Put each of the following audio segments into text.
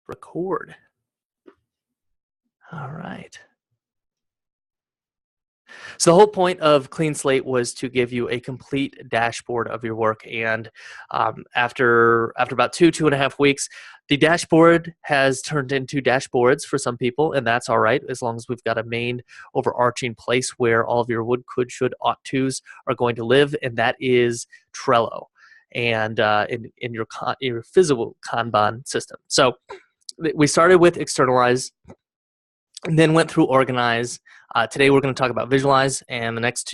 Record. All right. So the whole point of Clean Slate was to give you a complete dashboard of your work. And after about 2.5 weeks, the dashboard has turned into dashboards for some people, and that's all right, as long as we've got a main overarching place where all of your would, could, should, ought tos are going to live, and that is Trello and in your physical Kanban system. So we started with Externalize, and then went through Organize. Today we're going to talk about Visualize, and the next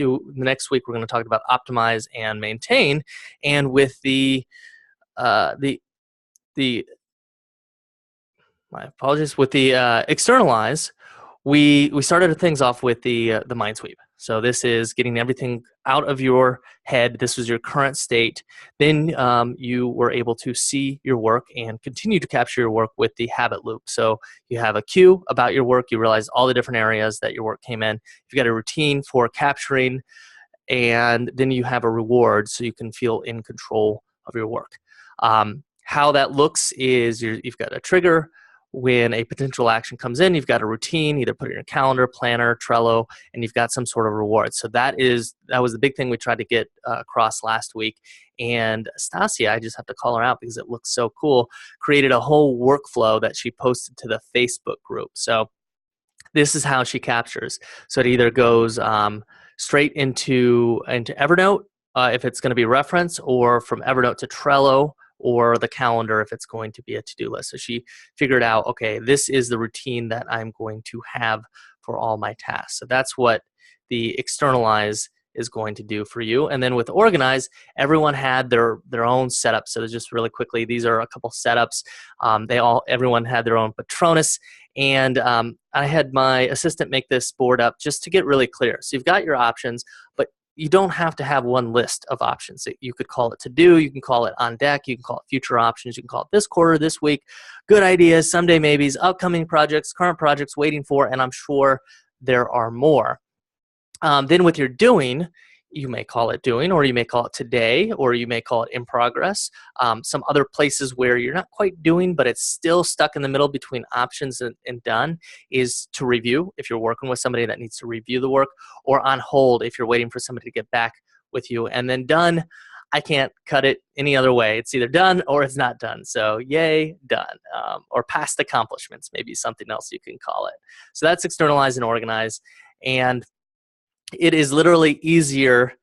week we're going to talk about Optimize and Maintain. And with the my apologies, with the Externalize, we started things off with the mind sweep. So this is getting everything out of your head. This was your current state. Then you were able to see your work and continue to capture your work with the habit loop. So you have a cue about your work. You realize all the different areas that your work came in. You've got a routine for capturing, and then you have a reward so you can feel in control of your work. How that looks is you've got a trigger. When a potential action comes in, you've got a routine, either put it in your calendar, planner, Trello, and you've got some sort of reward. So that was the big thing we tried to get across last week. And Stasia, I just have to call her out because it looks so cool, created a whole workflow that she posted to the Facebook group. So this is how she captures. So it either goes straight into Evernote if it's going to be reference, or from Evernote to Trello, or the calendar if it's going to be a to-do list. So she figured out, okay, this is the routine that I'm going to have for all my tasks. So that's what the Externalize is going to do for you. And then with Organize, everyone had their own setup. So just really quickly, these are a couple setups. Everyone had their own Patronus. And I had my assistant make this board up just to get really clear. So you've got your options, but you don't have to have one list of options. You could call it to do, you can call it on deck, you can call it future options, you can call it this quarter, this week, good ideas, someday maybes, upcoming projects, current projects, waiting for, and I'm sure there are more. Then with your doing, you may call it doing, or you may call it today, or you may call it in progress. Some other places where you're not quite doing, but it's still stuck in the middle between options and done is to review, if you're working with somebody that needs to review the work, or on hold if you're waiting for somebody to get back with you. And then done, I can't cut it any other way. It's either done or it's not done. So yay, done. Or past accomplishments, maybe something else you can call it. So that's Externalize and Organize. And it is literally easier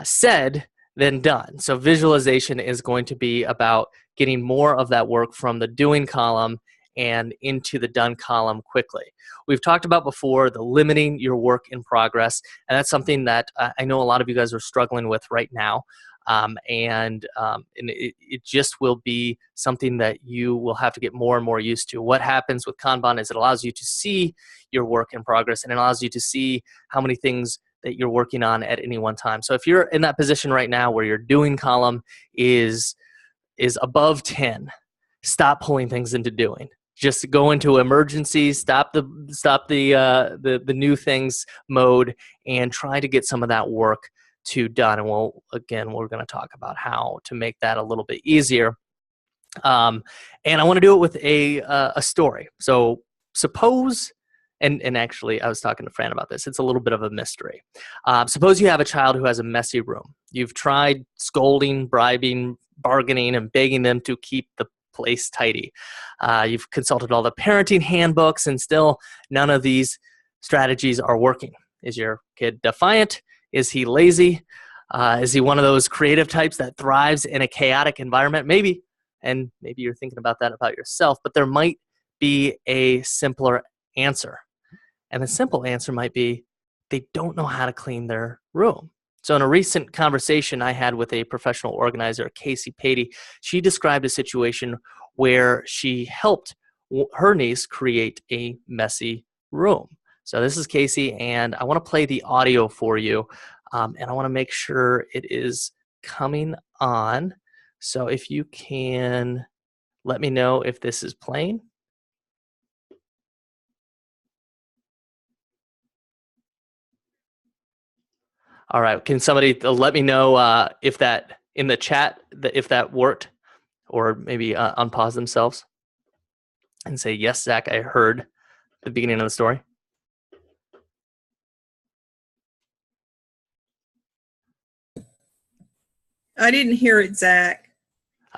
said than done. So visualization is going to be about getting more of that work from the doing column and into the done column quickly. We've talked about before the limiting your work in progress, and that's something that I know a lot of you guys are struggling with right now. And it just will be something that you will have to get more and more used to. What happens with Kanban is it allows you to see your work in progress, and it allows you to see how many things that you're working on at any one time. So if you're in that position right now where your doing column is above 10, stop pulling things into doing. Just go into emergencies, stop the new things mode, and try to get some of that work done. And we're going to talk about how to make that a little bit easier. And I want to do it with a story. So suppose, and actually I was talking to Fran about this, it's a little bit of a mystery. Suppose you have a child who has a messy room. You've tried scolding, bribing, bargaining, and begging them to keep the place tidy. You've consulted all the parenting handbooks, and still none of these strategies are working. Is your kid defiant? Is he lazy? Is he one of those creative types that thrives in a chaotic environment? Maybe, and maybe you're thinking about that about yourself, but there might be a simpler answer. And the simple answer might be they don't know how to clean their room. So in a recent conversation I had with a professional organizer, Casey Patey, she described a situation where she helped her niece create a messy room. So this is Casey, and I want to play the audio for you, and I want to make sure it is coming on. So if you can let me know if this is playing. All right, can somebody let me know if that in the chat, if that worked, or maybe unpause themselves? and say, yes, Zach, I heard the beginning of the story. I didn't hear it, Zach.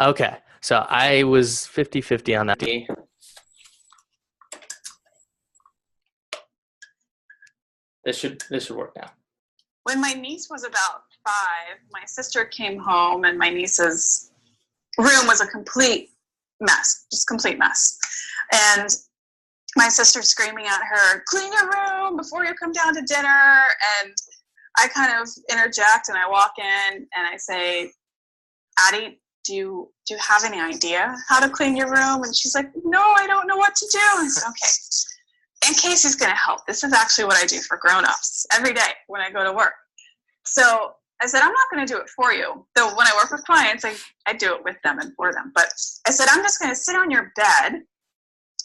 Okay, so I was 50-50 on that. This should work now. When my niece was about 5, my sister came home and my niece's room was a complete mess, just complete mess. And my sister's screaming at her, clean your room before you come down to dinner. And I kind of interject and I walk in and I say, Addie, do you have any idea how to clean your room? And she's like, no, I don't know what to do. And I said, okay, and Casey's going to help. This is actually what I do for grown-ups every day when I go to work. So I said, I'm not going to do it for you. Though when I work with clients, I do it with them and for them. But I said, I'm just going to sit on your bed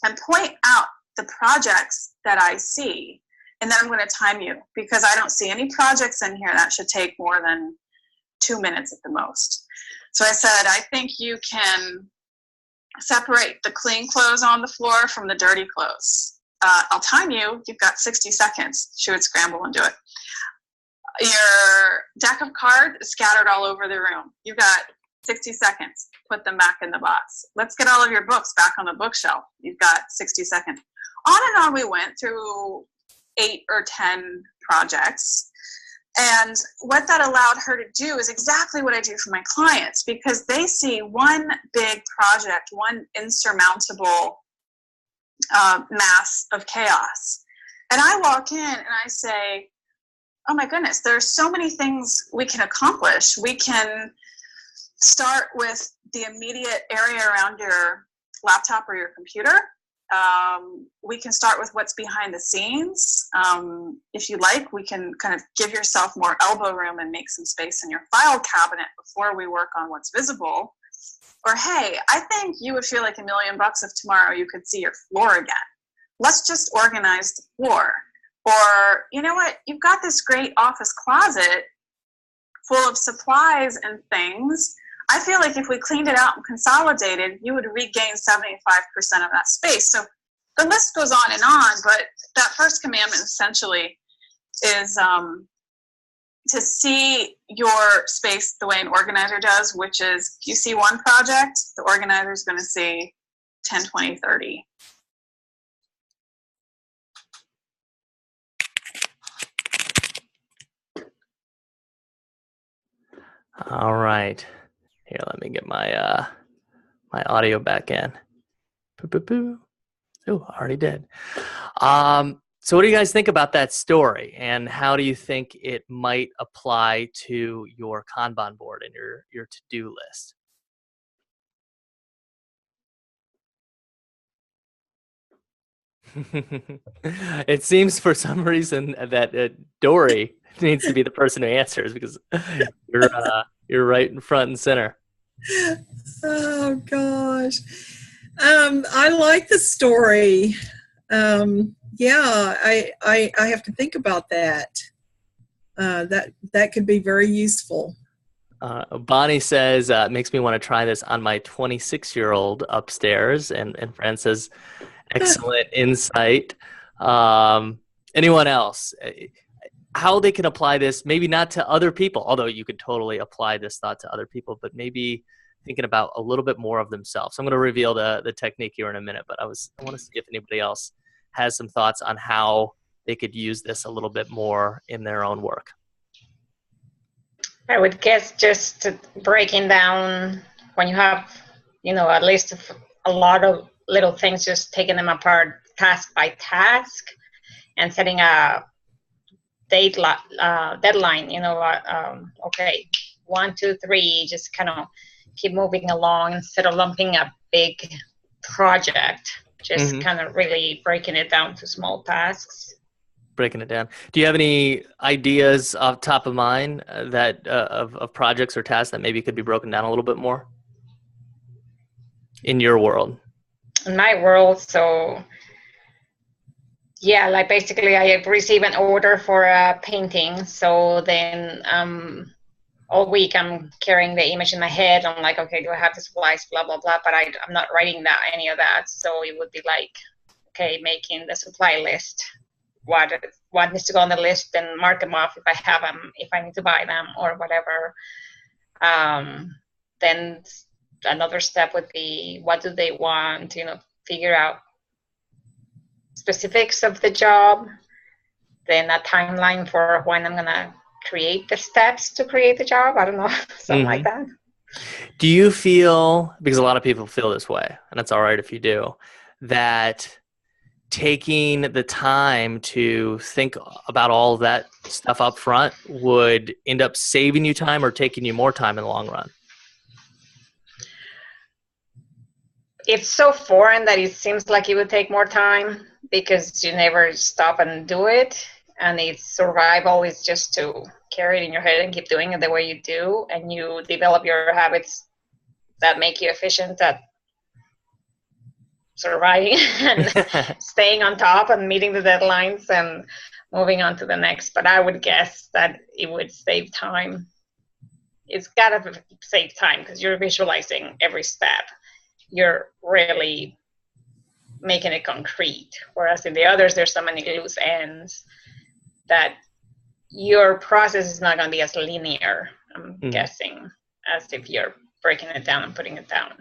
and point out the projects that I see. And then I'm going to time you, because I don't see any projects in here that should take more than 2 minutes at the most. So I said, I think you can separate the clean clothes on the floor from the dirty clothes. I'll time you. You've got 60 seconds. She would scramble and do it. Your deck of cards is scattered all over the room. You've got 60 seconds. Put them back in the box. Let's get all of your books back on the bookshelf. You've got 60 seconds. On and on we went through 8 or 10 projects. And what that allowed her to do is exactly what I do for my clients, because they see one big project, one insurmountable mass of chaos. And I walk in and I say, oh my goodness, there's so many things we can accomplish. We can start with the immediate area around your laptop or your computer. We can start with what's behind the scenes. If you like, we can kind of give yourself more elbow room and make some space in your file cabinet before we work on what's visible. Or, hey, I think you would feel like $1 million if tomorrow you could see your floor again. Let's just organize the floor. Or, you know what, you've got this great office closet full of supplies and things. I feel like if we cleaned it out and consolidated, you would regain 75% of that space. So the list goes on and on, but that first commandment essentially is to see your space the way an organizer does, which is if you see one project, the organizer is going to see 10, 20, 30. All right. Here, let me get my my audio back in. Oh, I already did. So what do you guys think about that story, and how do you think it might apply to your Kanban board and your to-do list? It seems for some reason that Dory needs to be the person who answers, because you're right in front and center. Oh gosh. I like the story. Yeah, I have to think about that. That could be very useful. Bonnie says, it makes me want to try this on my 26-year-old upstairs. And Fran says, excellent insight. Anyone else? How they can apply this, maybe not to other people, although you could totally apply this thought to other people, but maybe thinking about a little bit more of themselves. I'm going to reveal the technique here in a minute, but I want to see if anybody else has some thoughts on how they could use this a little bit more in their own work. I would guess just breaking down when you have, at least a lot of little things, just taking them apart task by task and setting a deadline, okay, 1, 2, 3, just kind of keep moving along instead of lumping a big project, just kind of really breaking it down to small tasks. Breaking it down. Do you have any ideas off top of mind that of projects or tasks that maybe could be broken down a little bit more in your world? In my world, so yeah, like basically I receive an order for a painting. So then all week I'm carrying the image in my head. I'm like, okay, do I have the supplies, blah, blah, blah. But I'm not writing that any of that. So it would be like, okay, making the supply list. What needs to go on the list, and mark them off if I have them, if I need to buy them or whatever. Then another step would be, what do they want? Figure out specifics of the job. Then a timeline for when I'm gonna create the steps to create the job. I don't know, something like that. Do you feel, because a lot of people feel this way, and it's all right if you do, that taking the time to think about all of that stuff up front would end up saving you time or taking you more time in the long run? It's so foreign that it seems like it would take more time because you never stop and do it. And it's survival is just to carry it in your head and keep doing it the way you do. And you develop your habits that make you efficient at surviving and staying on top and meeting the deadlines and moving on to the next. But I would guess that it would save time. It's got to save time because you're visualizing every step. You're really making it concrete. Whereas in the others, there's so many loose ends that your process is not going to be as linear, I'm guessing, as if you're breaking it down and putting it down.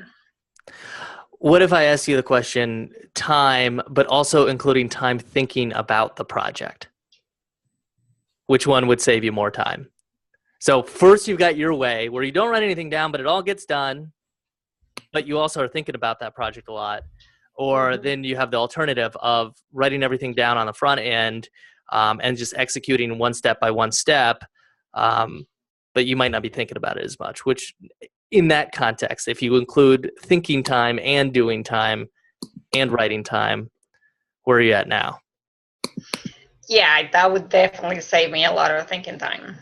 What if I ask you the question, time, but also including time thinking about the project? Which one would save you more time? So first you've got your way where you don't write anything down, but it all gets done, but you also are thinking about that project a lot. Or then you have the alternative of writing everything down on the front end and just executing one step by one step, but you might not be thinking about it as much, which in that context, if you include thinking time and doing time and writing time, where are you at now? Yeah, that would definitely save me a lot of thinking time.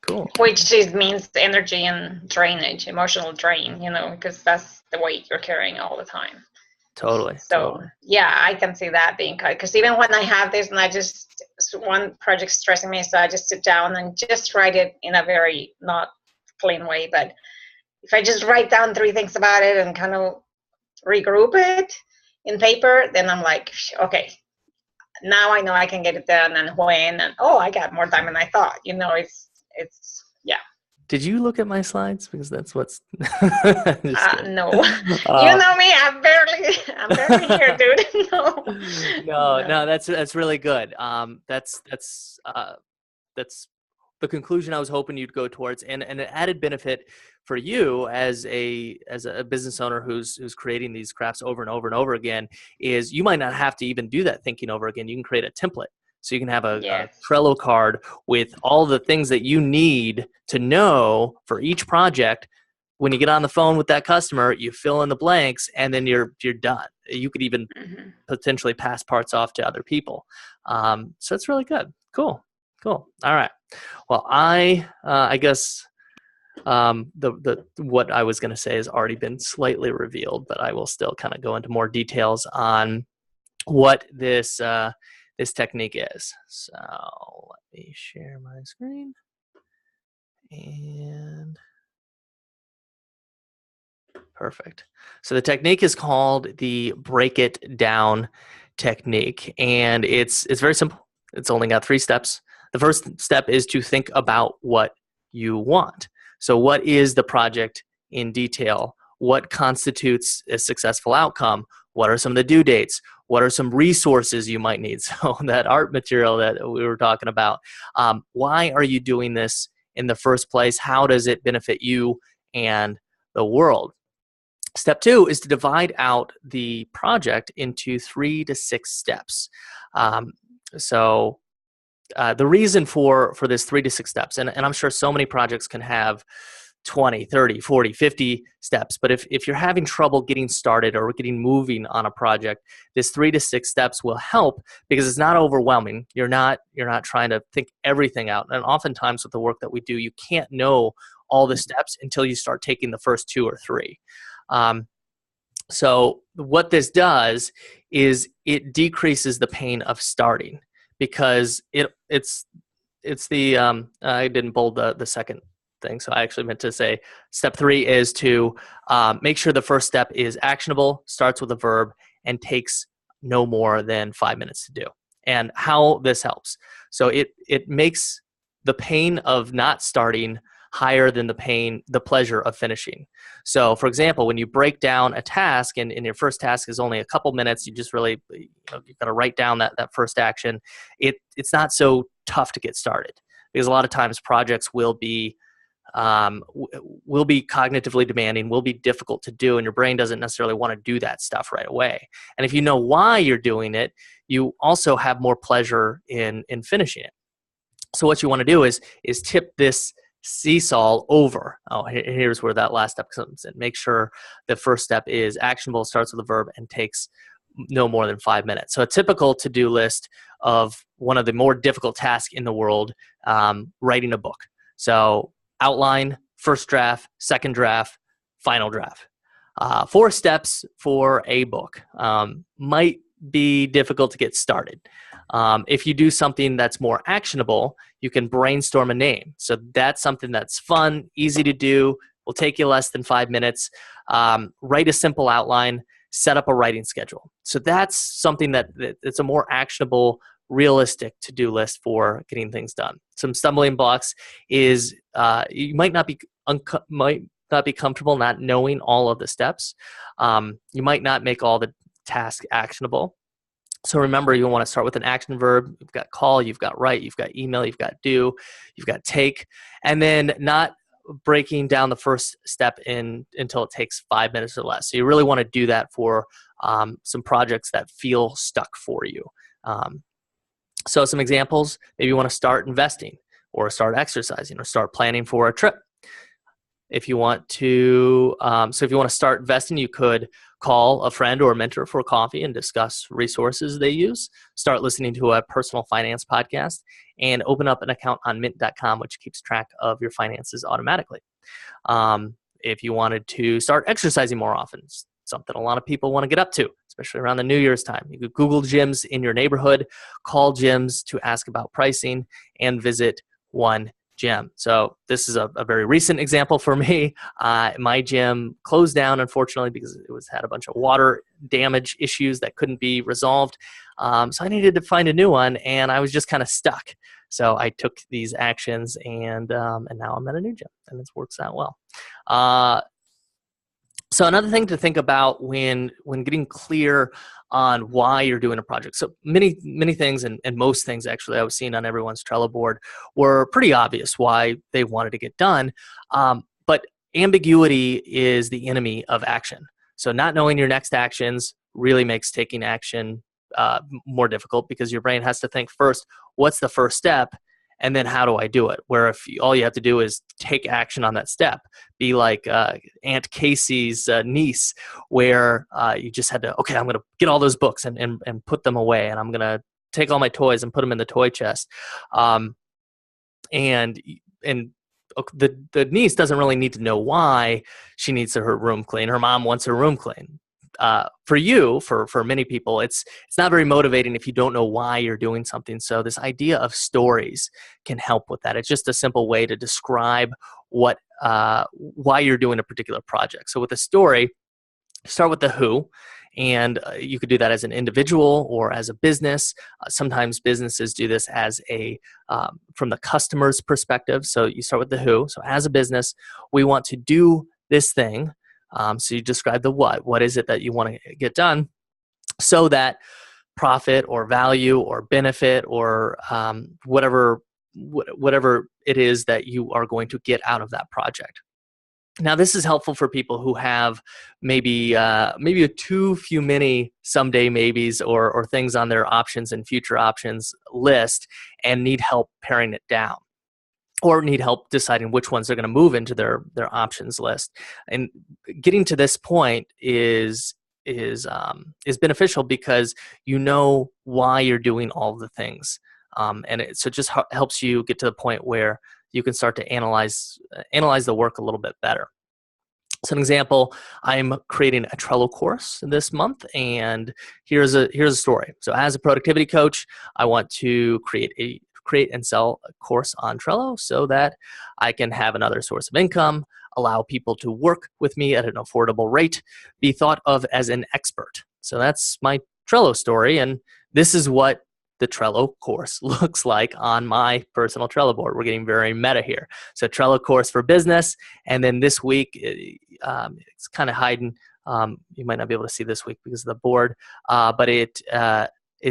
Cool. Which means energy and drainage, emotional drain, because that's the weight you're carrying all the time. Totally. So, yeah, I can see that being cut. Because even when I have this and one project stressing me, so I just sit down and just write it in a very not clean way. But if I just write down 3 things about it and kind of regroup it in paper, then I'm like, okay, now I know I can get it done and when, and I got more time than I thought. It's yeah. Did you look at my slides? Because that's what's. No, you know me. I'm barely here, dude. No. That's really good. That's the conclusion I was hoping you'd go towards, and an added benefit for you as a business owner who's creating these crafts over and over and over again is you might not have to even do that thinking over again. You can create a template. So you can have a Trello card with all the things that you need to know for each project. When you get on the phone with that customer, you fill in the blanks, and then you're done. You could even potentially pass parts off to other people. So it's really good. Cool. All right. Well, I guess what I was going to say has already been slightly revealed, but I will still kind of go into more details on what this technique is. So let me share my screen. And perfect. So the technique is called the break it down technique. And it's very simple. It's only got 3 steps. The first step is to think about what you want. So what is the project in detail? What constitutes a successful outcome? What are some of the due dates? What are some resources you might need? So that art material that we were talking about. Why are you doing this in the first place? How does it benefit you and the world? Step 2 is to divide out the project into 3 to 6 steps. So the reason for this 3 to 6 steps, and I'm sure so many projects can have 20, 30, 40, 50 steps. But if you're having trouble getting started or getting moving on a project, this 3 to 6 steps will help because it's not overwhelming. You're not trying to think everything out. And oftentimes with the work that we do, you can't know all the steps until you start taking the first 2 or 3. So what this does is it decreases the pain of starting because it's the I didn't bold the thing. So I actually meant to say step 3 is to make sure the first step is actionable, starts with a verb, and takes no more than 5 minutes to do. And how this helps. So it makes the pain of not starting higher than the pleasure of finishing. So for example, when you break down a task and your first task is only a couple minutes, you just really, you've got to write down that first action. It's not so tough to get started, because a lot of times projects will be cognitively demanding, will be difficult to do, and your brain doesn't necessarily want to do that stuff right away. And if you know why you're doing it, you also have more pleasure in finishing it. So what you want to do is tip this seesaw over. Here's where that last step comes in. Make sure the first step is actionable, starts with a verb, and takes no more than 5 minutes. So a typical to-do list of one of the more difficult tasks in the world, writing a book. So outline, first draft, second draft, final draft. 4 steps for a book. Might be difficult to get started. If you do something that's more actionable, you can brainstorm a name. So that's something that's fun, easy to do, will take you less than 5 minutes. Write a simple outline, set up a writing schedule. So that's something that it's a more actionable, realistic to-do list for getting things done. Some stumbling blocks is you might not be comfortable not knowing all of the steps. You might not make all the tasks actionable. So remember, you'll want to start with an action verb. You've got call, you've got write, you've got email, you've got do, you've got take, and then not breaking down the first step until it takes 5 minutes or less. So you really want to do that for some projects that feel stuck for you. So some examples, maybe you want to start investing, or start exercising, or start planning for a trip. If you want to, if you want to start investing, you could call a friend or a mentor for coffee and discuss resources they use. Start listening to a personal finance podcast, and open up an account on mint.com, which keeps track of your finances automatically. If you wanted to start exercising more often, something a lot of people want to get up to, especially around the New Year's time. You could Google gyms in your neighborhood, call gyms to ask about pricing, and visit one gym. So this is a very recent example for me. My gym closed down, unfortunately, because it had a bunch of water damage issues that couldn't be resolved. So I needed to find a new one, and I was just kind of stuck. So I took these actions, and now I'm at a new gym, and it works out well. So another thing to think about when getting clear on why you're doing a project. So many things, and most things actually I was seeing on everyone's Trello board, were pretty obvious why they wanted to get done. But ambiguity is the enemy of action. So not knowing your next actions really makes taking action more difficult, because your brain has to think first, what's the first step? And then how do I do it? Where if all you have to do is take action on that step, be like Aunt Casey's niece, where you just had to, okay, I'm going to get all those books and put them away, and I'm going to take all my toys and put them in the toy chest. And the niece doesn't really need to know why she needs her room clean. Her mom wants her room clean. For many people, it's not very motivating if you don't know why you're doing something. So this idea of stories can help with that. It's just a simple way to describe why you're doing a particular project. So with a story, start with the who, and you could do that as an individual or as a business. Sometimes businesses do this as from the customer's perspective. So you start with the who. So as a business, we want to do this thing. So you describe the what. What is it that you want to get done, so that profit or value or benefit or whatever it is that you are going to get out of that project. Now, this is helpful for people who have maybe a too few many someday maybes or things on their options and future options list, and need help paring it down, or need help deciding which ones they're going to move into their options list. And getting to this point is beneficial, because you know why you're doing all the things, and it just helps you get to the point where you can start to analyze the work a little bit better. So an example, I'm creating a Trello course this month, and here's a story. So as a productivity coach, I want to create create and sell a course on Trello so that I can have another source of income, allow people to work with me at an affordable rate, be thought of as an expert. So that's my Trello story, and this is what the Trello course looks like on my personal Trello board. We're getting very meta here. So Trello course for business, and then this week, it's kind of hiding. You might not be able to see this week because of the board, but it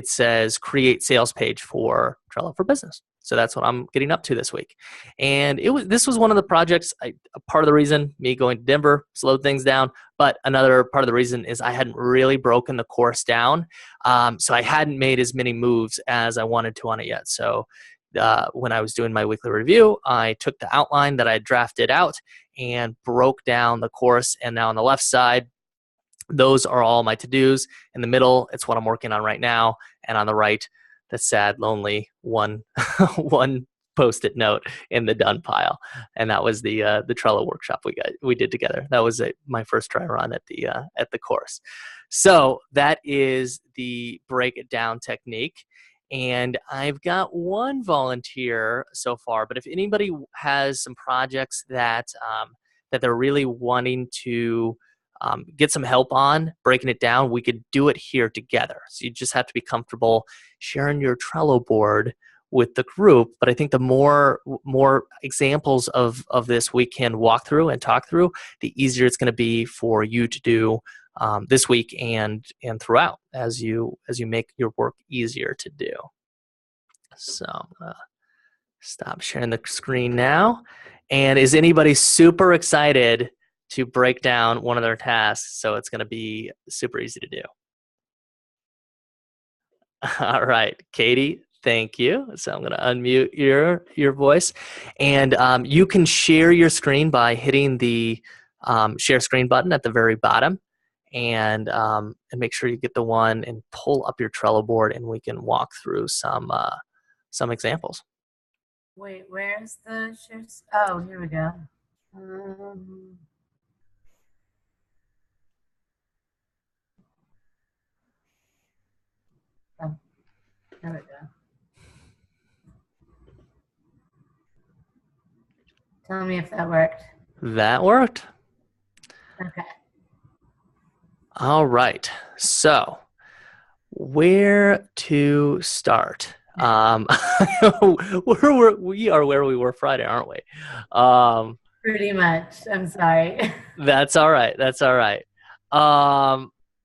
says create sales page for Trello for business. So that's what I'm getting up to this week. And this was one of the projects, part of the reason me going to Denver slowed things down, but another part of the reason is I hadn't really broken the course down. So I hadn't made as many moves as I wanted to on it yet. So when I was doing my weekly review, I took the outline that I drafted out and broke down the course. And now on the left side, those are all my to-dos. In the middle, it's what I'm working on right now. And on the right, the sad, lonely one post-it note in the done pile. And that was the Trello workshop we did together. That was my first try run at the course. So that is the break it down technique. And I've got one volunteer so far, but if anybody has some projects that they're really wanting to get some help on breaking it down, we could do it here together. So you just have to be comfortable sharing your Trello board with the group. But I think the more examples of this we can walk through and talk through, the easier it's going to be for you to do this week and throughout as you make your work easier to do. So I'm gonna stop sharing the screen now. And is anybody super excited to break down one of their tasks so it's going to be super easy to do? All right, Katie, thank you. So I'm going to unmute your voice. And you can share your screen by hitting the share screen button at the very bottom. And make sure you get the one and pull up your Trello board, and we can walk through some examples. Wait, where's the share? Oh, here we go. There we go. Tell me if that worked. That worked. Okay. All right. So where to start? We are where we were Friday, aren't we? Pretty much. I'm sorry. That's all right. That's all right.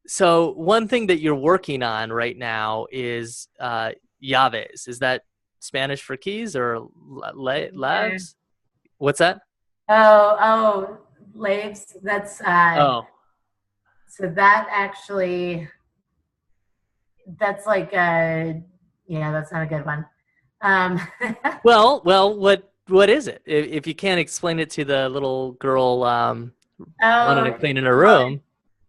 So one thing that you're working on right now is llaves. Is that Spanish for keys or labs? What's that? Oh, laves. That's oh. So that actually, that's like that's not a good one. Well, what is it? If you can't explain it to the little girl running and cleaning her room.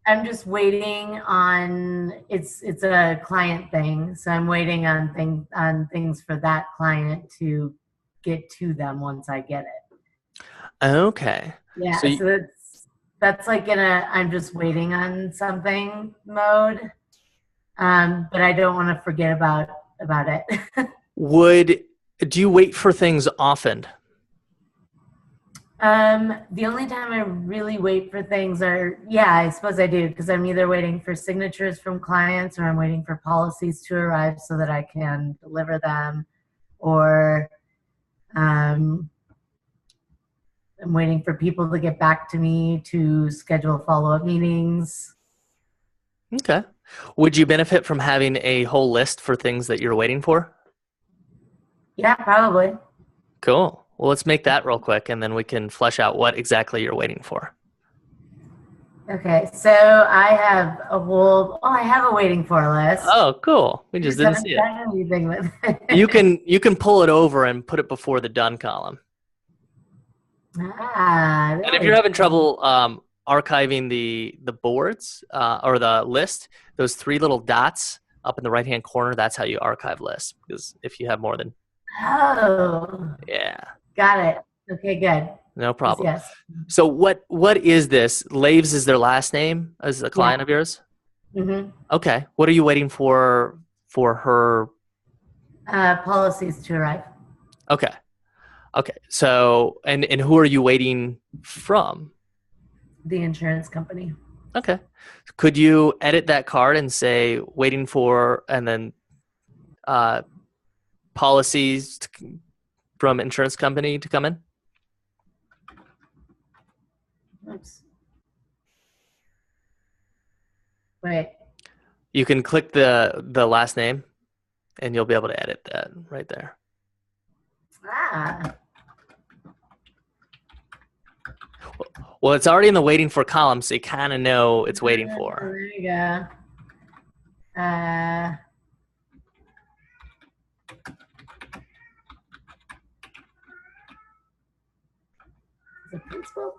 I'm just waiting on it's a client thing, so I'm waiting on things for that client to get to them once I get it. Okay. Yeah, so that's like I'm just waiting on something mode, but I don't want to forget about it. Do you wait for things often? The only time I really wait for things I suppose I do, because I'm either waiting for signatures from clients or I'm waiting for policies to arrive so that I can deliver them, or I'm waiting for people to get back to me to schedule follow-up meetings. Okay. Would you benefit from having a whole list for things that you're waiting for? Yeah, probably. Cool. Well, let's make that real quick, and then we can flesh out what exactly you're waiting for. Okay, so I have a waiting for list. Oh, cool. We just didn't see it. You can pull it over and put it before the done column. Really? And if you're having trouble archiving the boards or the list, those three little dots up in the right-hand corner, that's how you archive lists. Because if you have more than... Oh. Yeah. Got it. Okay, good. No problem. Yes. So what is this? Laves is their last name as a client of yours? Mm-hmm. Okay. What are you waiting for her? Policies to arrive. Okay. Okay. So, and who are you waiting from? The insurance company. Okay. Could you edit that card and say waiting for, and then policies from insurance company to come in? Oops. Wait. You can click the last name, and you'll be able to edit that right there. Ah. Well, it's already in the waiting for column, so you kind of know it's waiting for. There you go. Is it principal?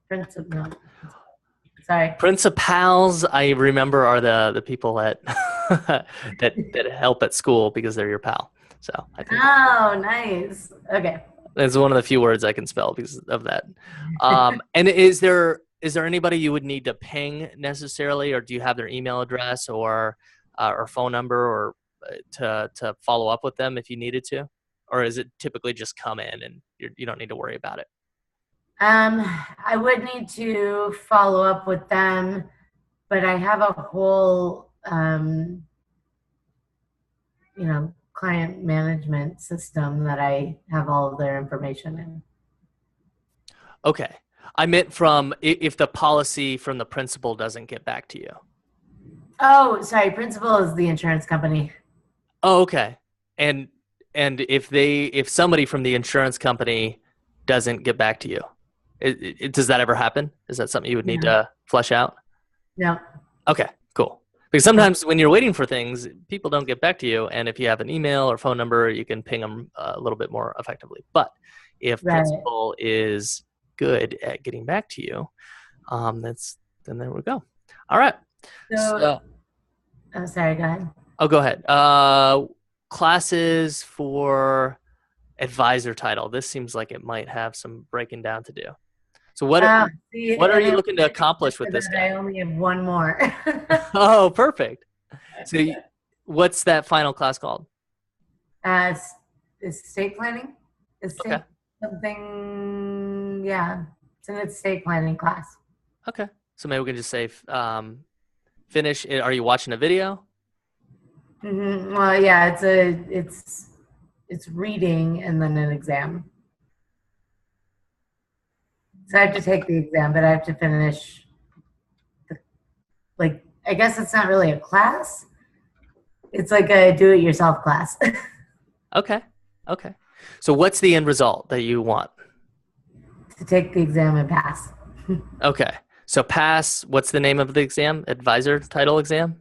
Principal. No. Sorry. Principals, I remember, are the people that that help at school because they're your pal. So I think Oh, nice. Okay. it's one of the few words I can spell because of that. And is there anybody you would need to ping necessarily, or do you have their email address or phone number, or to follow up with them if you needed to, or is it typically just come in and you don't need to worry about it? I would need to follow up with them, but I have a whole, client management system that I have all of their information in. Okay. I meant from if the policy from the principal doesn't get back to you. Oh, sorry. Principal is the insurance company. Oh, okay. And if somebody from the insurance company doesn't get back to you, does that ever happen? Is that something you would need to flesh out? No. Okay, cool. Because sometimes when you're waiting for things, people don't get back to you, and if you have an email or phone number, you can ping them a little bit more effectively. But if principal is good at getting back to you, then there we go. All right. So I'm sorry. Go ahead. Oh, go ahead. Classes for advisor title. This seems like it might have some breaking down to do. So what are you looking to accomplish with this guy? I only have one more. Oh, perfect. So what's that final class called? Estate planning. Okay. Something, yeah. It's an estate planning class. Okay. So maybe we can just say finish. Are you watching a video? Mm-hmm. Well, yeah, it's reading and then an exam. So I have to take the exam, but I have to finish. I guess it's not really a class. It's like a do-it-yourself class. Okay. Okay. So what's the end result that you want? To take the exam and pass. Okay. So pass. What's the name of the exam? Advisor title exam?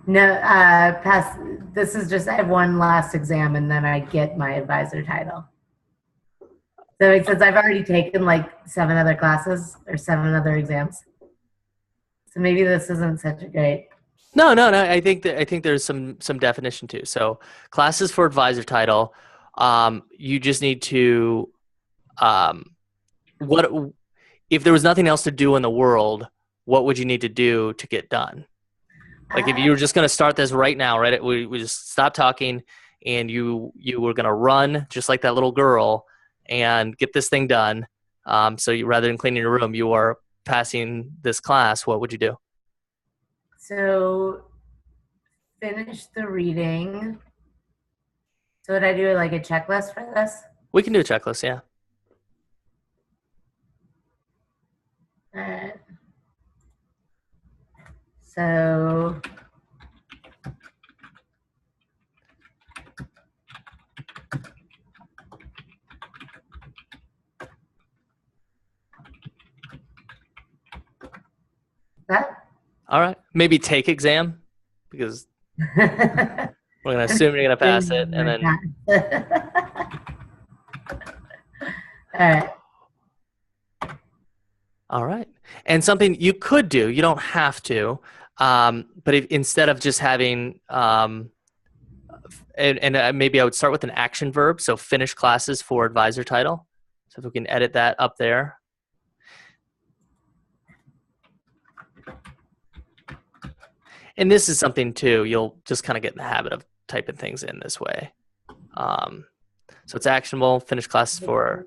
No, pass. This is just, I have one last exam and then I get my advisor title. So it makes sense. I've already taken 7 other classes or 7 other exams. So maybe this isn't such a great. No. I think there's some definition too. So classes for advisor title. You just need to. What if there was nothing else to do in the world? What would you need to do to get done? Like if you were just going to start this right now, right? We just stop talking, and you were going to run just like that little girl and get this thing done. So rather than cleaning your room, you are passing this class. What would you do? So finish the reading. So would I do a checklist for this? We can do a checklist, yeah. All right. So that. All right. Maybe take exam because we're going to assume you're going to pass it. And then. All right. All right. And something you could do, you don't have to, but instead of just having, maybe I would start with an action verb. So finish classes for advisor title. So if we can edit that up there. And this is something too, you'll just kind of get in the habit of typing things in this way. So it's actionable, finish classes for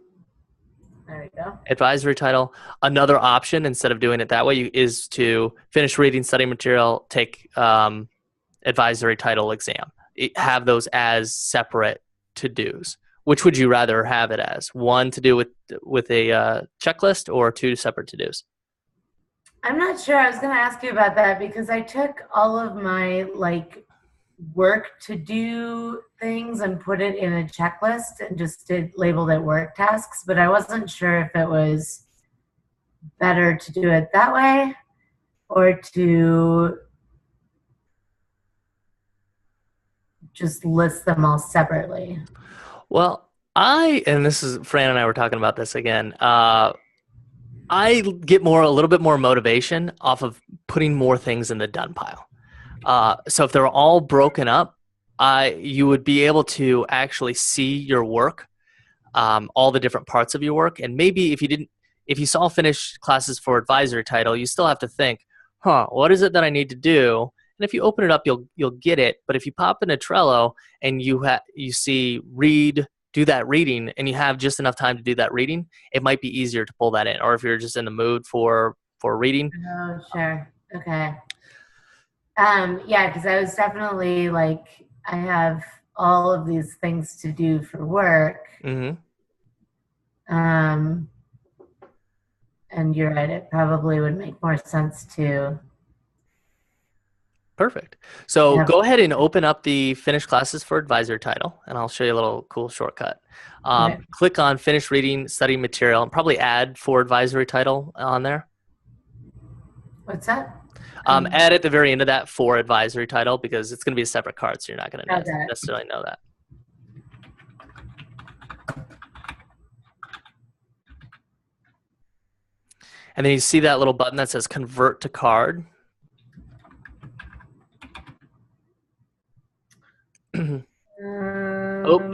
There we go. advisory title. Another option, instead of doing it that way, is to finish reading study material, take advisory title exam. Have those as separate to-dos. Which would you rather have it as? One to do with a checklist, or two separate to-dos? I'm not sure. I was going to ask you about that because I took all of my work to do things and put it in a checklist and just labeled it work tasks, but I wasn't sure if it was better to do it that way or to just list them all separately. Well, and this is Fran and I were talking about this again. I get a little bit more motivation off of putting more things in the done pile. So if they're all broken up, you would be able to actually see your work, all the different parts of your work. And maybe if you saw finish classes for advisory title, you still have to think, what is it that I need to do? And if you open it up, you'll get it. But if you pop into Trello and you see do that reading, and you have just enough time to do that reading, it might be easier to pull that in. Or if you're just in the mood for reading. Oh, sure. Okay. Yeah, because I was definitely I have all of these things to do for work. Mm-hmm. And you're right, it probably would make more sense to. Perfect. So go ahead and open up the finish classes for advisor title, and I'll show you a little cool shortcut. Okay. Click on finish reading study material, and probably add for advisory title on there. What's that? Add at the very end of that for advisory title, because it's going to be a separate card, so you're not going to necessarily know that. And then you see that little button that says convert to card.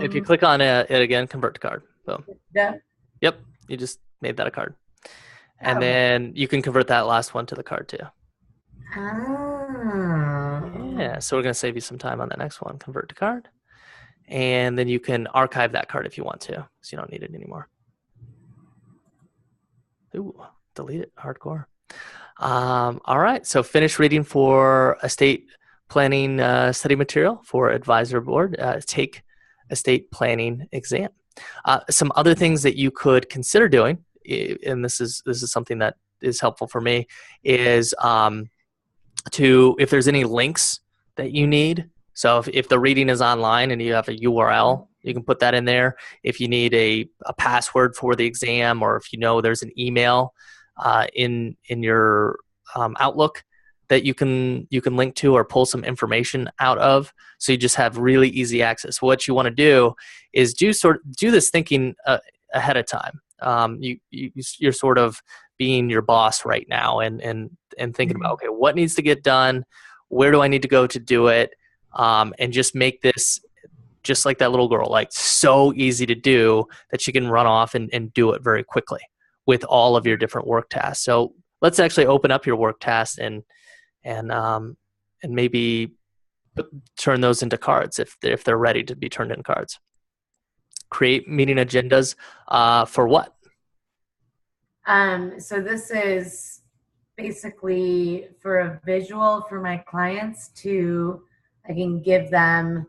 If you click on it again, convert to card. Boom. Yeah. Yep, you just made that a card. And then you can convert that last one to the card too. Yeah, so we're going to save you some time on that next one. Convert to card. And then you can archive that card if you want to, so you don't need it anymore. Ooh, delete it, hardcore. All right, so finish reading for estate planning study material for advisor board. Take estate planning exam. Some other things that you could consider doing, and this is something that is helpful for me, is if there's any links that you need. So if the reading is online and you have a URL, you can put that in there. If you need a password for the exam, or if you know there's an email in your Outlook that you can link to or pull some information out of, so you just have really easy access. What you want to do is do this thinking ahead of time. You're sort of being your boss right now, and thinking about, okay, what needs to get done, where do I need to go to do it, and just make this, just like that little girl, so easy to do that she can run off and do it very quickly with all of your different work tasks. So let's actually open up your work tasks and maybe turn those into cards if they're ready to be turned into cards. Create meeting agendas for what? So this is basically for a visual for my clients I can give them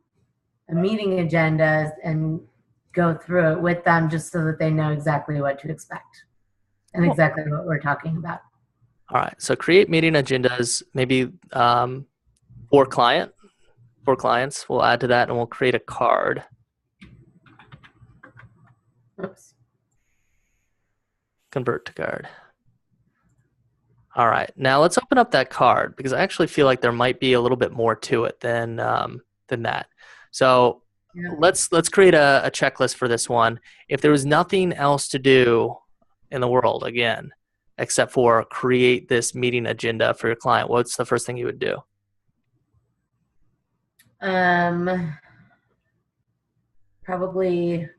a meeting agenda and go through it with them just so that they know exactly what to expect and exactly what we're talking about. All right, so create meeting agendas, maybe for clients. We'll add to that, and we'll create a card. Oops. Convert to card. All right, now let's open up that card, because I actually feel like there might be a little bit more to it than that. So let's create a checklist for this one. If there was nothing else to do in the world, again, except for create this meeting agenda for your client, what's the first thing you would do? Probably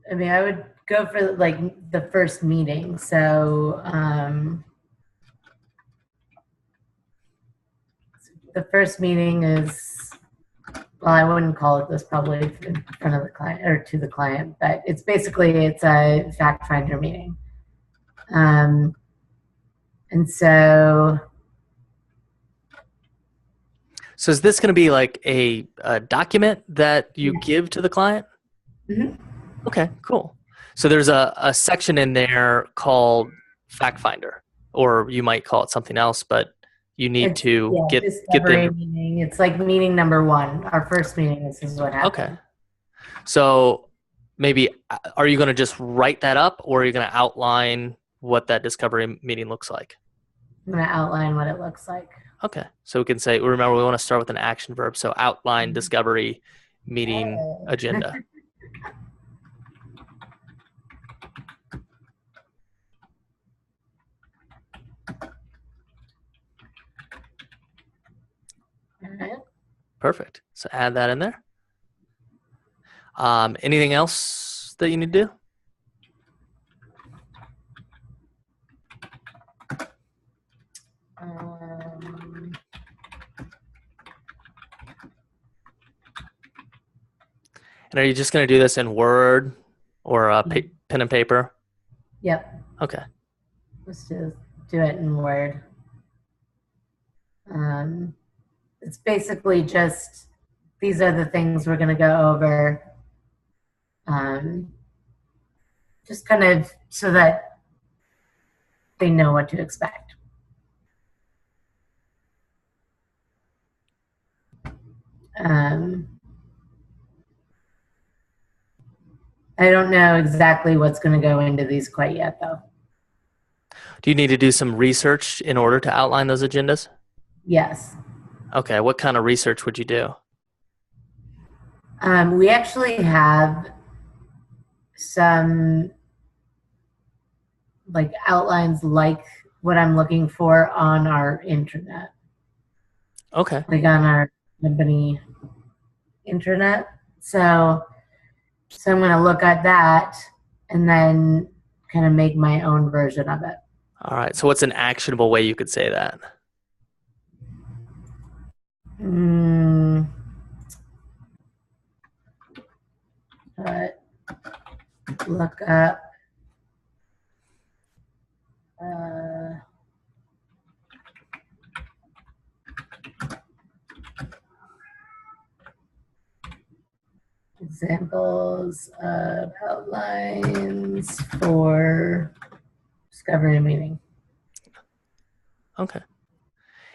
I would go for the first meeting. So the first meeting is, well, I wouldn't call it this probably in front of the client or to the client, but it's a fact finder meeting. And so is this going to be like a document that you give to the client? Mhm. Okay, cool. So there's a section in there called fact finder, or you might call it something else, but you need to get discovery the meeting. It's like meeting number 1, our first meeting. This is what happened. okay. So maybe are you going to just write that up, or are you going to outline what that discovery meeting looks like? I'm going to outline what it looks like. Okay, so we can say, remember, we want to start with an action verb. So outline discovery meeting agenda. All right. Perfect. So add that in there. Anything else that you need to do? And are you just going to do this in Word or pen and paper? Yep. Okay. Let's just do it in Word. It's basically just, these are the things we're going to go over. Just kind of so that they know what to expect. I don't know exactly what's going to go into these quite yet, though. Do you need to do some research in order to outline those agendas? Yes. Okay. What kind of research would you do? We actually have some like outlines like what I'm looking for on our intranet. Okay. Like on our company intranet. So I'm going to look at that and then kind of make my own version of it. All right. So what's an actionable way you could say that? Look up examples of outlines for discovery meeting. Okay.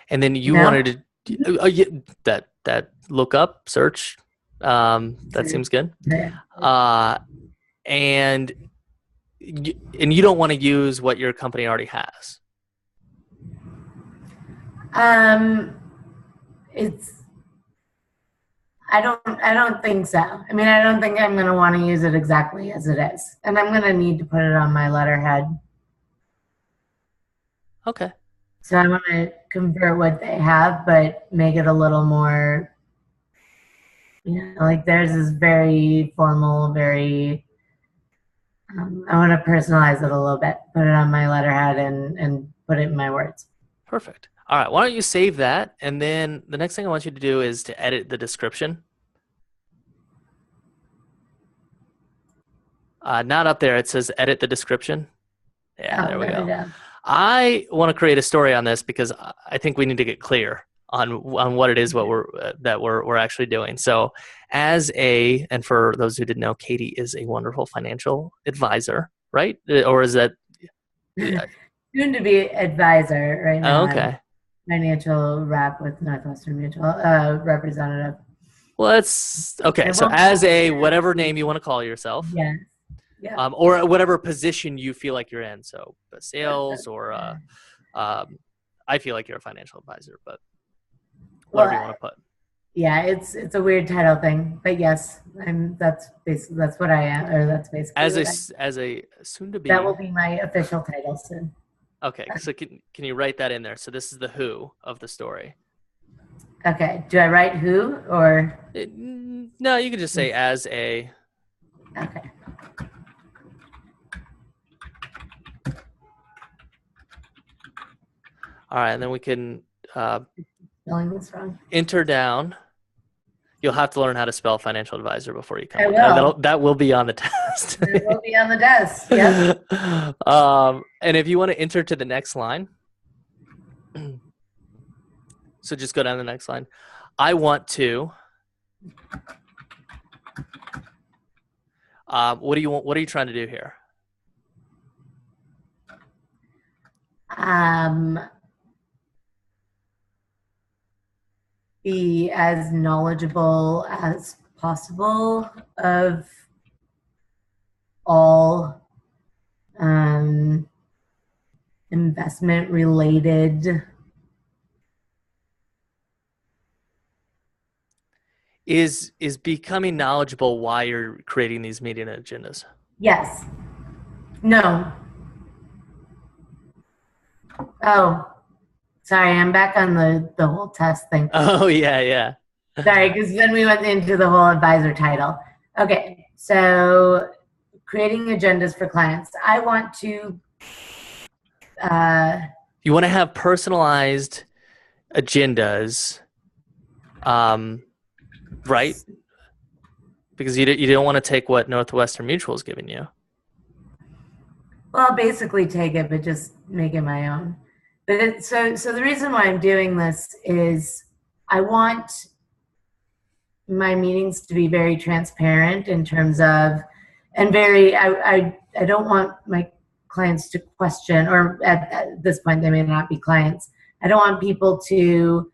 And then you wanted to yeah, that look up search. That seems good. Yeah. And you don't want to use what your company already has. I don't think so. I mean, I don't think I'm going to want to use it exactly as it is. And I'm going to need to put it on my letterhead. Okay. So I'm going to convert what they have, but make it a little more, like theirs is very formal, very, I want to personalize it a little bit, put it on my letterhead and put it in my words. Perfect. All right. Why don't you save that? And then the next thing I want you to do is to edit the description. Not up there. It says edit the description. Yeah, there we go. I want to create a story on this because I think we need to get clear on what it is we're actually doing. So and for those who didn't know, Katie is a wonderful financial advisor, right? Or is that soon to be advisor right now? Okay. Financial rep with Northwestern Mutual, representative. Well, that's okay. So as a whatever name you want to call yourself. Yeah. Yeah. Or whatever position you feel like you're in. So sales or I feel like you're a financial advisor, but whatever you want to put. Yeah, it's a weird title thing, but yes, that's what I am, or that's basically as a soon to be. That will be my official title soon. Okay, so can you write that in there? So this is the who of the story. Okay, do I write who or? No, you can just say as a. Okay. All right, and then we can spelling this wrong. enter down. You'll have to learn how to spell financial advisor before you come. I will. That will be on the test. It will be on the desk. Yep. And if you want to enter to the next line, so just go down to the next line. I want to. What do you want? What are you trying to do here? Be as knowledgeable as possible of all investment related. Is becoming knowledgeable why you're creating these meeting agendas? Yes. No. Oh, sorry, I'm back on the whole test thing. Oh, yeah. Sorry, because then we went into the whole advisor title. Okay, so creating agendas for clients. I want to... you want to have personalized agendas, right? Because you don't want to take what Northwestern Mutual is giving you. Well, I'll basically take it, but just make it my own. But so the reason why I'm doing this is I want my meetings to be very transparent in terms of, and very, I don't want my clients to question, or at this point they may not be clients. I don't want people to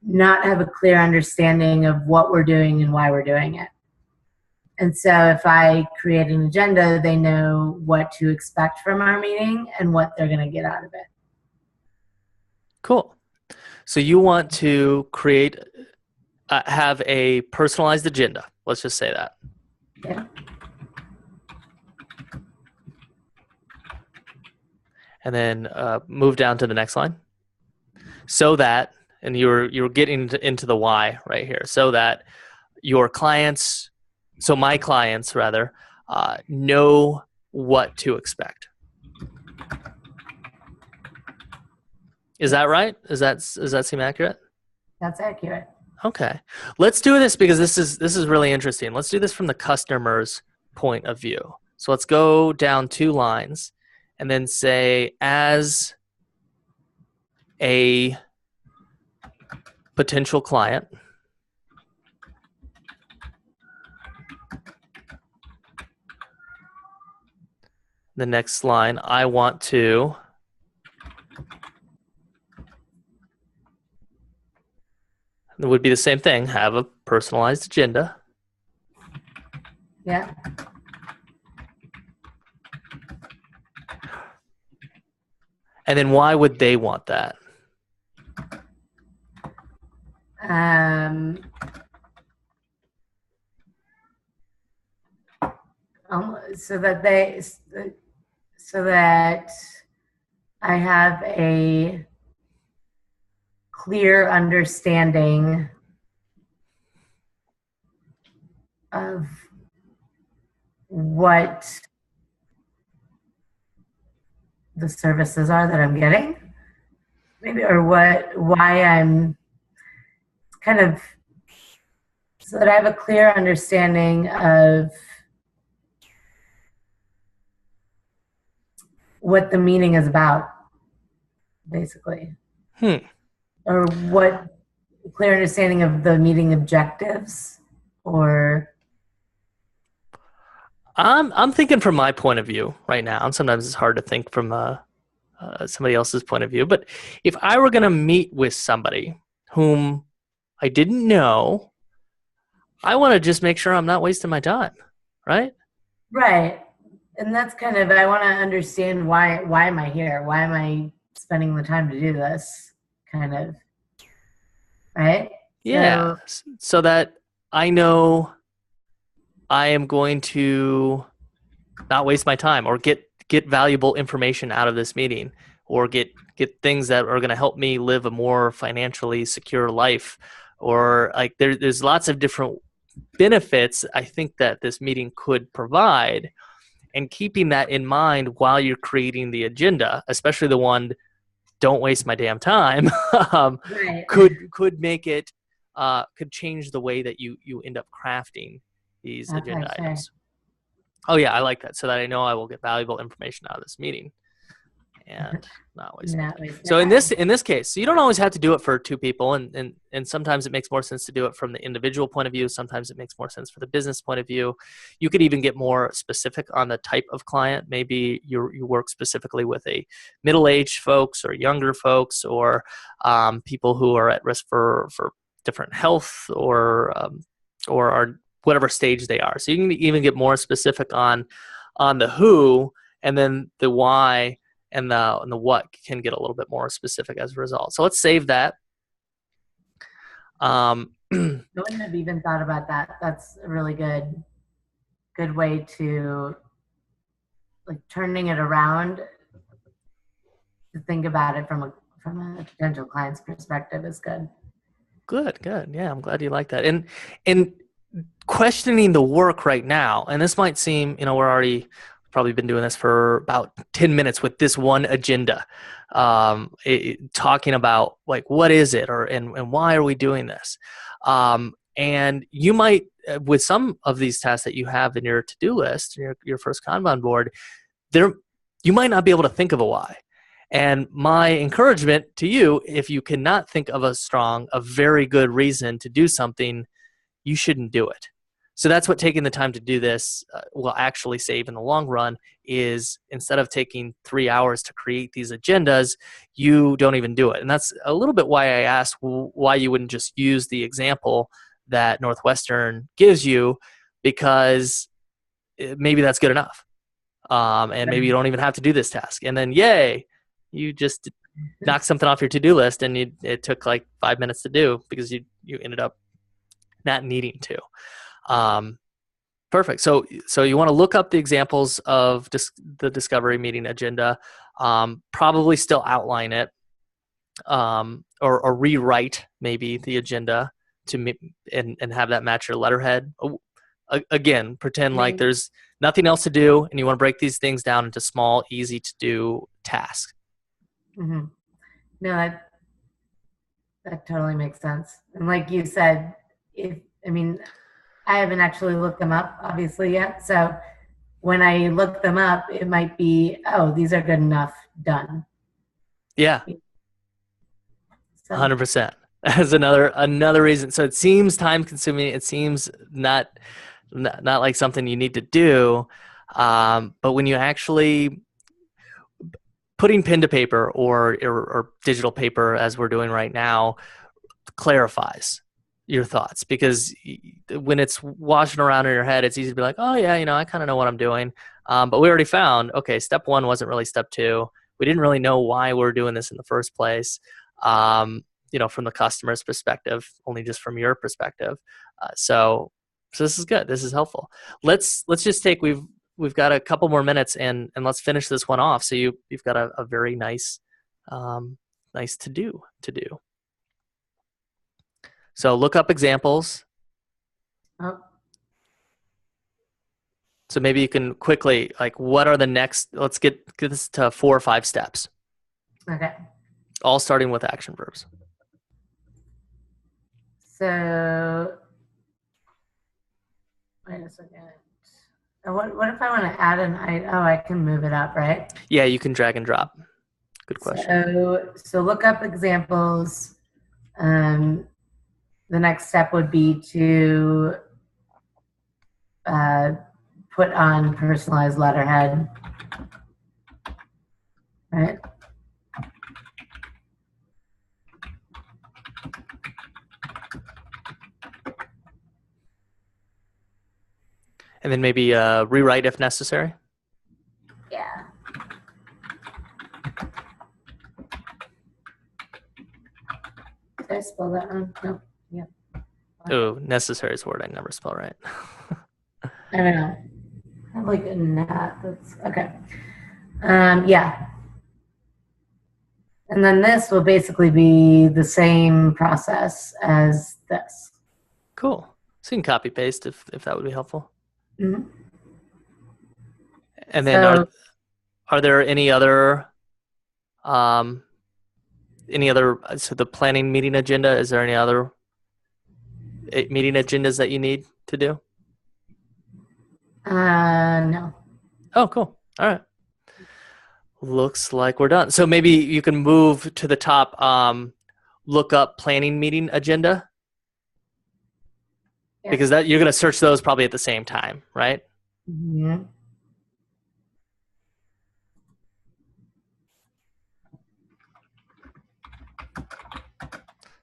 not have a clear understanding of what we're doing and why we're doing it. And so if I create an agenda, they know what to expect from our meeting and what they're going to get out of it. Cool. So you want to create, have a personalized agenda. Let's just say that. Yeah. And then move down to the next line. So that, and you're getting into the why right here, so that your clients, so my clients rather, know what to expect. Is that right? Does that seem accurate? That's accurate. Okay. Let's do this because this is really interesting. Let's do this from the customer's point of view. So let's go down 2 lines and then say, as a potential client, the next line, I want to it would be the same thing, have a personalized agenda. Yeah. And then why would they want that? So that I have a clear understanding of what the services are that I'm getting, maybe, or why I'm kind of, so that I have a clear understanding of what the meeting is about, basically. Or what clear understanding of the meeting objectives, or I'm thinking from my point of view right now, and sometimes it's hard to think from somebody else's point of view. But if I were going to meet with somebody whom I didn't know, I want to just make sure I'm not wasting my time, right? Right. And that's kind of, I want to understand why am I here? Why am I spending the time to do this? Kind of, right? Yeah. So that I know I am going to not waste my time, or get valuable information out of this meeting, or get things that are going to help me live a more financially secure life, or like there's lots of different benefits I think that this meeting could provide. And keeping that in mind while you're creating the agenda, especially the one don't waste my damn time, Right. could make it, could change the way that you end up crafting these Okay, agenda sure. items. Oh yeah, I like that. So that I know I will get valuable information out of this meeting and not waste my Not time. waste So my in this case, so you don't always have to do it for two people, and sometimes it makes more sense to do it from the individual point of view. Sometimes it makes more sense for the business point of view. You could even get more specific on the type of client. Maybe you work specifically with a middle-aged folks or younger folks, or people who are at risk for different health or are whatever stage they are. So you can even get more specific on the who, and then the why and the what can get a little bit more specific as a result. So let's save that. I wouldn't have even thought about that. That's a really good way to, like, turning it around to think about it from a potential client's perspective is good. Good. Yeah, I'm glad you like that. And questioning the work right now, and this might seem, we're already probably been doing this for about 10 minutes with this one agenda, talking about, like, what is it, and why are we doing this? And you might, with some of these tasks that you have in your to-do list, your first Kanban board, you might not be able to think of a why. And my encouragement to you, if you cannot think of a very good reason to do something, you shouldn't do it. So that's what taking the time to do this will actually save in the long run, is instead of taking 3 hours to create these agendas, you don't even do it. And that's a little bit why I asked why you wouldn't just use the example that Northwestern gives you, because maybe that's good enough. And maybe you don't even have to do this task. And then, yay, you just knocked something off your to-do list, and it took like 5 minutes to do because you ended up not needing to. Perfect. So you want to look up the examples of the discovery meeting agenda, probably still outline it, or rewrite maybe the agenda and have that match your letterhead. Again, pretend like there's nothing else to do, and you want to break these things down into small, easy to do tasks. Mm-hmm. No, that totally makes sense. And like you said, I haven't actually looked them up, obviously, yet. So when I look them up, it might be, oh, these are good enough, done. Yeah. So. 100%. As another reason. So it seems time consuming. It seems not like something you need to do. But when you actually putting pen to paper or digital paper, as we're doing right now, clarifies your thoughts, because when it's washing around in your head, it's easy to be like, oh yeah, I kind of know what I'm doing. But we already found, okay, step one wasn't really step two. We didn't really know why we're doing this in the first place. From the customer's perspective, only just from your perspective. So this is good. This is helpful. Let's just take, we've got a couple more minutes, and let's finish this one off. So you've got a very nice to do. So look up examples. Oh. So maybe you can quickly, like, what are the next, let's get this to 4 or 5 steps. Okay. All starting with action verbs. So, wait a second. What if I want to add I can move it up, right? Yeah, you can drag and drop. Good question. So look up examples. The next step would be to put on personalized letterhead, right? And then maybe rewrite if necessary. Yeah. Did I spell that wrong? No. Yeah. Oh, necessary is a word I never spell right. I don't know. I have like a gnat. That's okay. Yeah. And then this will basically be the same process as this. Cool. So you can copy paste if that would be helpful. Mm-hmm. And then are there any other any other, so the planning meeting agenda, is there any other meeting agendas that you need to do? No. Oh, cool. All right. Looks like we're done. So maybe you can move to the top, look up planning meeting agenda, because that you're going to search those probably at the same time, right? Mm-hmm.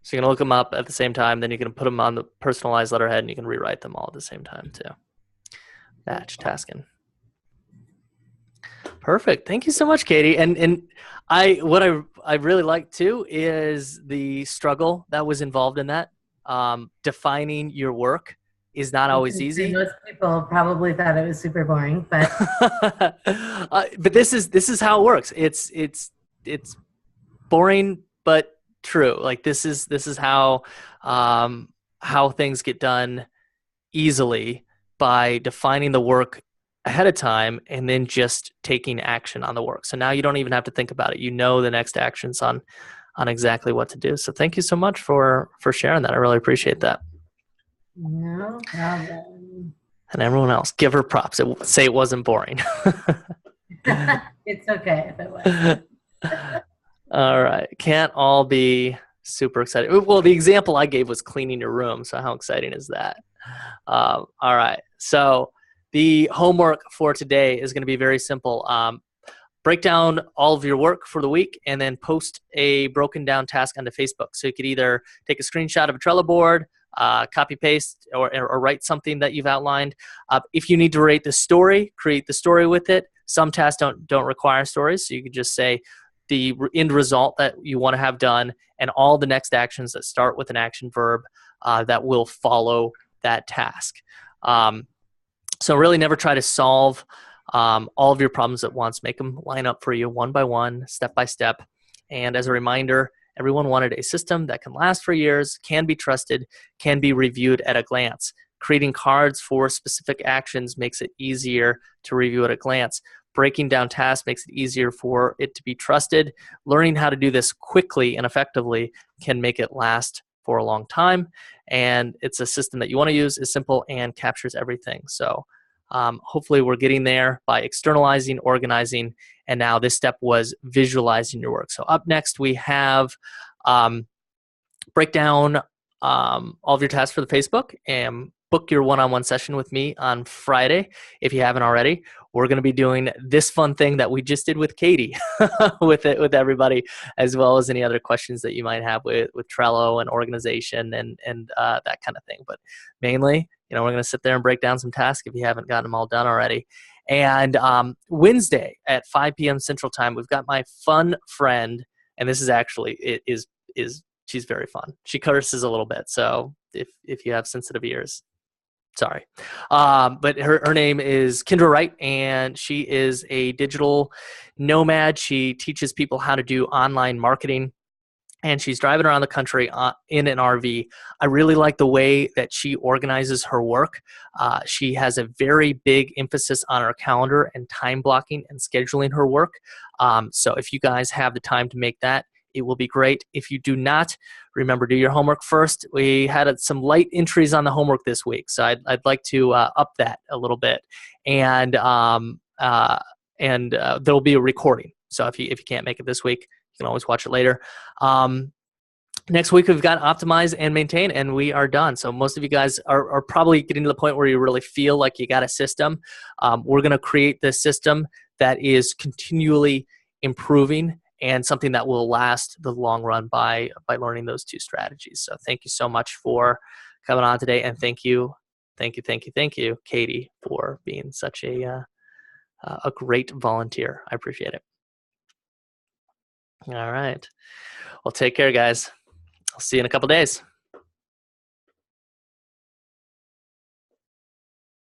So you're going to look them up at the same time, then you can put them on the personalized letterhead and you can rewrite them all at the same time too. Batch tasking. Perfect. Thank you so much, Katie. And what I really like too is the struggle that was involved in that. Defining your work is not always easy. Most people probably thought it was super boring, but but this is how it works. It's boring but true. Like this is how things get done easily, by defining the work ahead of time and then just taking action on the work. So now you don't even have to think about it. You know the next actions on exactly what to do. So thank you so much for sharing that. I really appreciate that. no problem. And everyone else, give her props. Say it wasn't boring. It's okay if it was. All right. Can't all be super excited. Well, the example I gave was cleaning your room. So how exciting is that? All right. So the homework for today is going to be very simple. Break down all of your work for the week and then post a broken down task onto Facebook. So you could either take a screenshot of a Trello board, copy paste, or write something that you've outlined. If you need to create the story with it. Some tasks don't require stories, so you could just say the end result that you want to have done and all the next actions that start with an action verb that will follow that task. So really never try to solve all of your problems at once. Make them line up for you one by one, step by step. And as a reminder, everyone wanted a system that can last for years, can be trusted, can be reviewed at a glance. Creating cards for specific actions makes it easier to review at a glance. Breaking down tasks makes it easier for it to be trusted. Learning how to do this quickly and effectively can make it last for a long time. And it's a system that you want to use, is simple and captures everything. So hopefully we're getting there by externalizing, organizing, and now this step was visualizing your work. So up next we have break down all of your tasks for the Facebook and book your one-on-one session with me on Friday if you haven't already. We're going to be doing this fun thing that we just did with Katie with everybody, as well as any other questions that you might have with Trello and organization and that kind of thing. But mainly, we're going to sit there and break down some tasks if you haven't gotten them all done already. And Wednesday at 5 p.m. Central Time, we've got my fun friend, and this is actually she's very fun. She curses a little bit, so if you have sensitive ears, sorry. But her name is Kendra Wright, and she is a digital nomad. She teaches people how to do online marketing, and she's driving around the country in an RV. I really like the way that she organizes her work. She has a very big emphasis on her calendar and time blocking and scheduling her work. So if you guys have the time to make that, it will be great. If you do not, remember, do your homework first. We had some light entries on the homework this week, so I'd like to up that a little bit. And there'll be a recording. So if you can't make it this week, you can always watch it later. Next week, we've got optimize and maintain, and we are done. So most of you guys are probably getting to the point where you really feel like you got a system. We're going to create this system that is continually improving and something that will last the long run by learning those two strategies. So thank you so much for coming on today, and thank you, Katie, for being such a great volunteer. I appreciate it. All right. Well, take care, guys. I'll see you in a couple days.